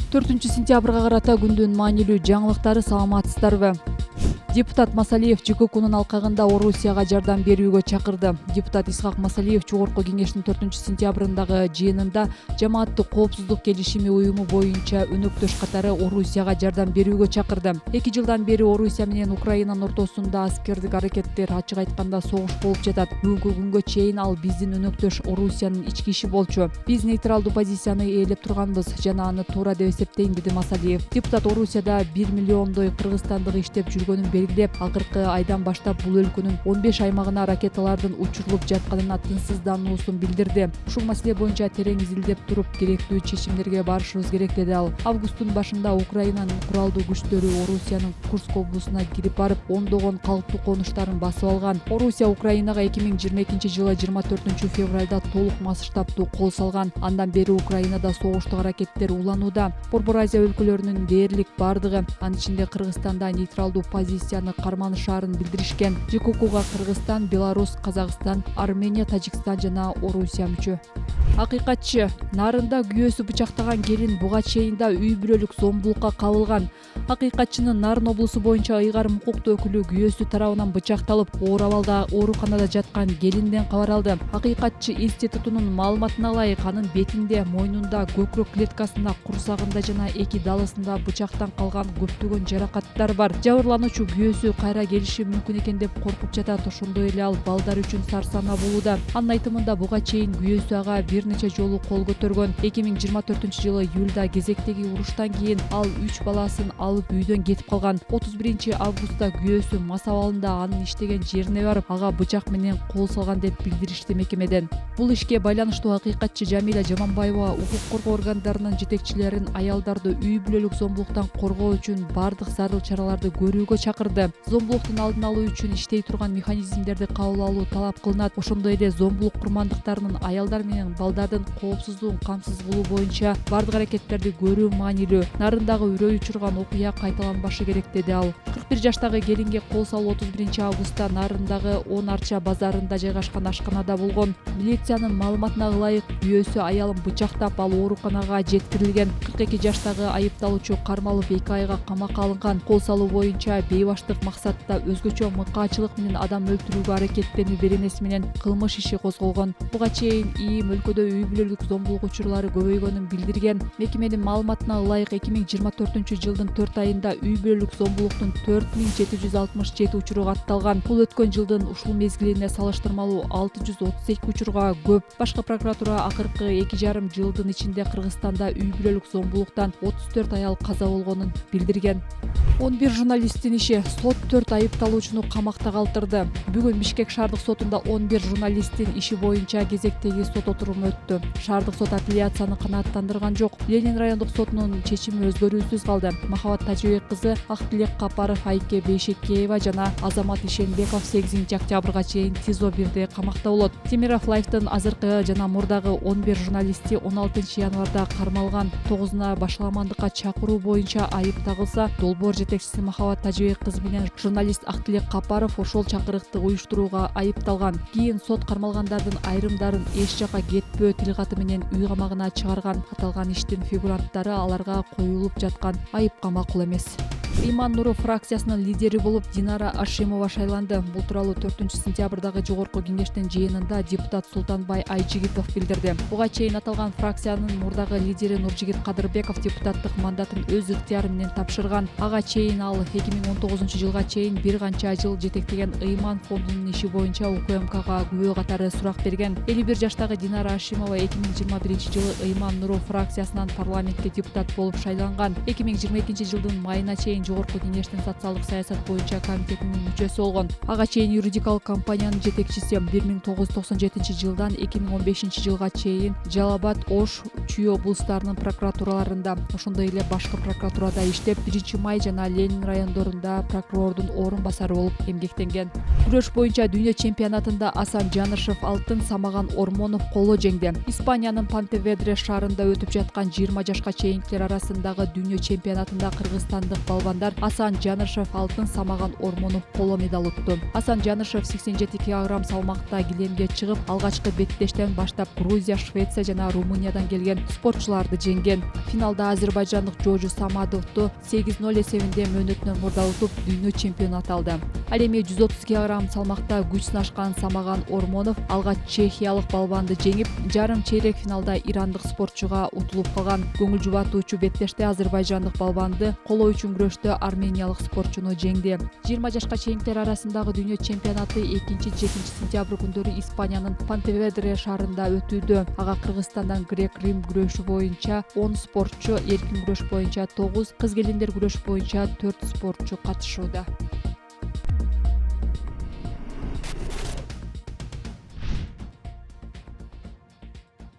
4-сентябрга карата күндүн маанилүү жаңылыктары, саламатсыздарбы? Депутат Масалиев ЖККнын алкагында Орусияга жардам берүүгө чакырды. Депутат Исхак Масалиев Жогорку кеңештин 4-сентябрындагы жыйынында жамааттык коопсуздук келишими уюму боюнча өнөктөш катары Орусияга жардам берүүгө чакырды. 2 жылдан бери Орусия менен Украинанын ортосунда аскердик аракеттер, ачык айтканда согуш болуп жатат. Бүгүнкү күнгө чейин ал биздин өнөктөш Орусиянын ички иши болчу. Биз нейтралдуу позицияны ээлеп турганбыз жана аны туура деп эсептейм, деди Масалиев. Депутат Орусияда 1 миллиондой кыргызстандык иштеп жүргөнүн белгилеп, акыркы айдан баштап бул өлкөнүн 15 аймагына ракеталардын учурулуп жатканына тынчсыздануусун билдирди. Ушул маселе боюнча терең изилдеп туруп, керектүү чечимдерге барышыбыз керек, деди ал. Августтун башында Украинанын куралдуу күчтөрү Орусиянын Курск облусуна кирип барып, ондогон калктуу конуштарын басып алган. Орусия Украинага 2022-жылы 24 февралда толук масштабтуу кол салган. Андан бери Украинада согуштук аракеттер уланууда. Борбор Азия өлкөлөрүнүн дээрлик бардыгы, анын ичинде Кыргызстанда нейтралдуу позицияны карманышаарын билдиришкен. ЖККга Кыргызстан, Беларусь, Казакстан, Армения, Тажикстан жана Орусия мүчө. Акыйкатчы: Нарында күйөөсү бычактаган келин буга чейинда үй бүлөлүк зомбулукка кабылган. Акыйкатчынын Нарын облусу боюнча ыйгарым укуктуу өкүлү күйөөсү тарабынан бычакталып, оор абалда ооруканада жаткан келинден кабар алды. Акыйкатчы институтунун маалыматына ылайык, анын бетинде, мойнунда, көкүрөк клеткасында, курсагында жана эки далысында бычактан калган көптөгөн жаракаттар бар. Жабырлануучу күйөөсү кайра келиши мүмкүн экен деп коркуп жатат. Ошондой эле ал балдар үчүн сарсанаа болууда. Анын айтымында буга чейин күйөөсү ага бир нече жолу кол көтөргөн. 2024-жылы июлда кезектеги уруштан кийин ал 3 баласын алып үйдөн кетип калган. 31 августта күйөөсү мас абалында анын иштеген жерине барып, ага бычак менен кол салган деп билдиришти мекемеден. Бул ишке байланыштуу акыйкатчы Жамиля Жаманбаева укук коргоо органдарынын жетекчилерин аялдарды үй бүлөлүк зомбулуктан коргоо үчүн бардык зарыл чараларды көрүүгө чакырды. Зомбулуктун алдын алуу үчүн иштей турган механизмдерди кабыл алуу талап кылынат. Ошондой эле зомбулук курмандыктарынын аялдар менен балдардын коопсуздугун камсыз кылуу боюнча бардык аракеттерди көрүү маанилүү. Нарындагы үрөй учурган окуя кайталанбашы керек, деди ал. 41 жаштагы келинге кол салуу 31 августта Нарындагы 10 арча базарында жайгашкан ашканада болгон. Милициянын маалыматына ылайык, күйөөсү аялын бычактап, ал ооруканага жеткирилген. 42 жаштагы айыпталуучу кармалып 2 айга камакка алынган. Кол салуу боюнча бейбаштык максатта өзгөчө мыкаачылык менен адам өлтүрүүгө аракеттенүү беренеси менен кылмыш иши козголгон. Буга чейин ИИМ өлкөдө үй бүлөлүк зомбулук учурлары көбөйгөнүн билдирген. Мекеменин маалыматына ылайык, 2024-жылдын 4 айында үй бүлөлүк зомбулуктун 4767 учуру катталган. Бул өткөн жылдын ушул мезгилине салыштырмалуу 632 учурга көп. Башкы прокуратура акыркы 2,5 жылдын ичинде Кыргызстанда үй бүлөлүк зомбулуктан 34 аял каза болгонун билдирген. 11 журналисттин иши: сот 4 айыпталуучуну камакта калтырды. Бүгүн Бишкек шаардык сотунда 11 журналисттин иши боюнча кезектеги сот отуруму өттү. Шаардык сот апелляцияны канааттандырган жок. Ленин райондук сотунун чечими өзгөрүүсүз калды. Махабат Тажыбек кызы, Актилек Капаров, Айке Бейшекеева жана Азамат Ишенбеков 8 октябрга чейин ТИЗО 1де камакта болот. Темиров Лайфтын азыркы жана мурдагы 11 журналисти 16 январда кармалган. 9-уна башаламандыкка чакыруу боюнча айып тагылса, долбоор жетекчиси Махабат Тажыбек кызы менен журналист Актилек Капаров ошол чакырыкты уюштурууга айыпталган. Кийин сот кармалгандардын айрымдарын эч жака кетпөө тилкаты менен үй камагына чыгарган. Аталган иштин фигуранттары аларга коюлуп жаткан айып камакул эмес. Ыйман Нуров фракциясынын лидери болуп Динара Ашимова шайланды. Бул тууралуу 4-сентябрдагы Жогорку кеңештин жыйынында депутат Султанбай Айжигитов билдирди. Буга чейин аталган фракциянын мурдагы лидери Нуржигит Кадырбеков депутаттык мандатын өз ыктыяры менен тапшырган. Ага чейин ал 2019-жылга чейин бир канча жыл жетектеген Ыйман фондунун иши боюнча УКМКга күбө катары сурак берген. 51 жаштагы Динара Ашимова 2021-жылы Ыйман Нуров фракциясынан парламентке депутат болуп шайланган. 2022-жылдын майына чейин Жогорку кеңештин социалдык саясат боюнча комитетинин мүчөсү болгон. Ага чейин юридикалык компаниянын жетекчиси. 1997-жылдан 2015-жылга чейин Жалал Абад, Ош, Чүй облустарынын прокуратураларында, ошондой эле башкы прокуратурада иштеп, 1 май жана Ленин райондорунда прокурордун орун басары болуп эмгектенген. күрөш боюнча дүйнө чемпионатында Асан Жанышев алтын, Самаган Ормонов коло жеңди. Испаниянын Понтеведре шаарында өтүп жаткан 20 жашка чейинкилер арасындагы дүйнө чемпионатында кыргызстандык балбандар Асан Жанышев алтын, Самаган Ормонов коло медаль утту. Асан Жанышев 87 кг салмакта килемге чыгып, алгачкы беттештен баштап Грузия, Швеция жана Румыниядан келген спортчуларды жеңген. Финалда азербайжандык Жожу Самадовду 8-0 эсебинде мөөнөтүнөн мурда утуп, дүйнө чемпионат алды. Ал эми 130 кг салмакта күч сынашкан Самаган Ормонов алгач чехиялык балбанды жеңип, жарым чейрек финалда ирандык спортчуга утулуп калган. Көңүл жубатуучу беттеште азербайжандык балбанды коло үчүн күрөштө армениялык спортчуну жеңди. 20 жашка чейинкилер арасындагы дүйнө чемпионаты 2-7 сентябрь күндөрү Испаниянын Понтеведре шаарында өтүүдө. Ага Кыргызстандан грек-рим күрөшү боюнча 10 спортчу, эркин күрөш боюнча 9, кыз келиндер күрөш боюнча 4 спортчу катышууда.